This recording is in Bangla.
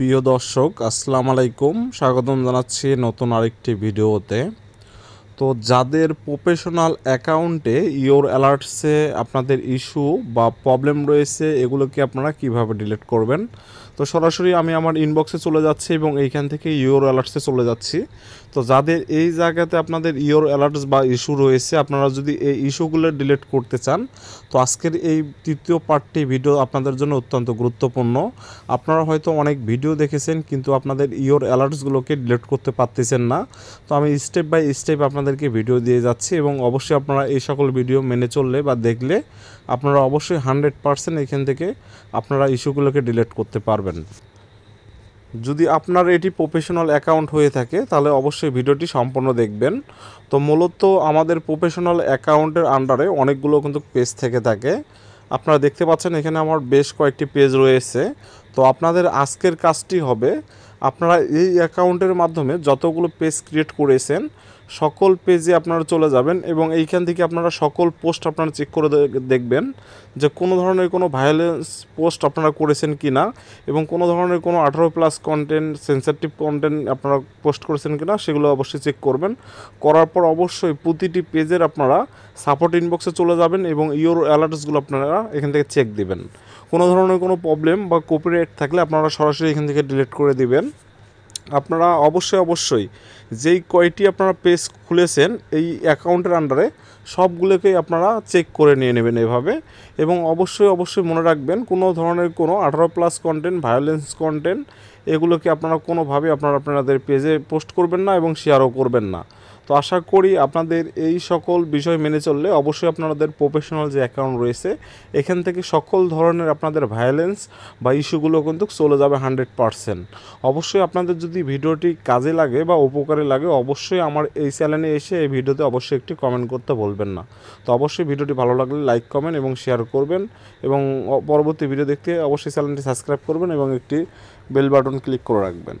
প্রিয় দর্শক আসসালামু আলাইকুম, স্বাগতম জানাচ্ছি নতুন আরেকটি ভিডিওতে। তো যাদের প্রফেশনাল অ্যাকাউন্টে ইওর অ্যালার্টসে আপনাদের ইস্যু বা প্রবলেম রয়েছে, এগুলোকে আপনারা কিভাবে ডিলিট করবেন। তো সরাসরি আমি আমার ইনবক্সে চলে যাচ্ছি এবং এইখান থেকে ইওর অ্যালার্টসে চলে যাচ্ছি। তো যাদের এই জায়গাতে আপনাদের ইওর অ্যালার্টস বা ইস্যু রয়েছে, আপনারা যদি এই ইস্যুগুলো ডিলিট করতে চান, তো আজকের এই তৃতীয় পার্টটি ভিডিও আপনাদের জন্য অত্যন্ত গুরুত্বপূর্ণ। আপনারা হয়তো অনেক ভিডিও দেখেছেন কিন্তু আপনাদের ইওর অ্যালার্টসগুলোকে ডিলিট করতে পারতেছেন না। তো আমি স্টেপ বাই স্টেপ আপনাদেরকে ভিডিও দিয়ে যাচ্ছি এবং অবশ্যই আপনারা এই সকল ভিডিও মেনে চললে বা দেখলে আপনারা অবশ্যই 100% এখান থেকে আপনারা ইস্যুগুলোকে ডিলিট করতে পারবেন। যদি আপনার এটি প্রফেশনাল অ্যাকাউন্ট হয়ে থাকে তাহলে অবশ্যই ভিডিওটি সম্পূর্ণ দেখবেন। তো মূলত আমাদের প্রফেশনাল অ্যাকাউন্টের আন্ডারে অনেকগুলো কিন্তু পেজ থেকে থাকে। আপনারা দেখতে পাচ্ছেন এখানে আমার বেশ কয়েকটি পেজ রয়েছে। তো আপনাদের আজকের কাজটি হবে, আপনারা এই অ্যাকাউন্টের মাধ্যমে যতগুলো পেজ ক্রিয়েট করেছেন সকল পেজে আপনারা চলে যাবেন এবং এইখান থেকে আপনারা সকল পোস্ট আপনারা চেক করে দেখবেন যে কোনো ধরনের কোনো ভায়োলেন্স পোস্ট আপনারা করেছেন কি না এবং কোনো ধরনের কোনো 18+ কন্টেন্ট, সেন্সিটিভ কন্টেন্ট আপনারা পোস্ট করেছেন কি না সেগুলো অবশ্যই চেক করবেন। করার পর অবশ্যই প্রতিটি পেজের আপনারা সাপোর্ট ইনবক্সে চলে যাবেন এবং ইওর অ্যালার্টসগুলো আপনারা এখান থেকে চেক দিবেন। কোনো ধরনের কোনো প্রবলেম বা কপিরাইট থাকলে আপনারা সরাসরি এখান থেকে ডিলিট করে দিবেন। আপনারা অবশ্যই যেই কয়টি আপনারা পেজ খুলেছেন এই অ্যাকাউন্টের আন্ডারে সবগুলোকেই আপনারা চেক করে নিয়ে নেবেন এভাবে। এবং অবশ্যই মনে রাখবেন কোনো ধরনের কোনো 18+ কন্টেন্ট, ভায়োলেন্স কন্টেন্ট এগুলোকে আপনারা কোনোভাবে আপনাদের পেজে পোস্ট করবেন না এবং শেয়ারও করবেন না। তো আশা করি আপনাদের এই সকল বিষয় মেনে চললে অবশ্যই আপনাদের প্রফেশনাল যে অ্যাকাউন্ট রয়েছে এখান থেকে সকল ধরনের আপনাদের ভায়োলেন্স বা ইস্যুগুলো কিন্তু চলে যাবে 100%। অবশ্যই আপনাদের যদি ভিডিওটি কাজে লাগে বা উপকারে লাগে অবশ্যই আমার এই চ্যানেলে এসে এই ভিডিওতে অবশ্যই একটি কমেন্ট করতে বলবেন না। তো অবশ্যই ভিডিওটি ভালো লাগলে লাইক, কমেন্ট এবং শেয়ার করবেন এবং পরবর্তী ভিডিও দেখতে অবশ্যই চ্যানেলটি সাবস্ক্রাইব করবেন এবং একটি বেল বাটন ক্লিক করে রাখবেন।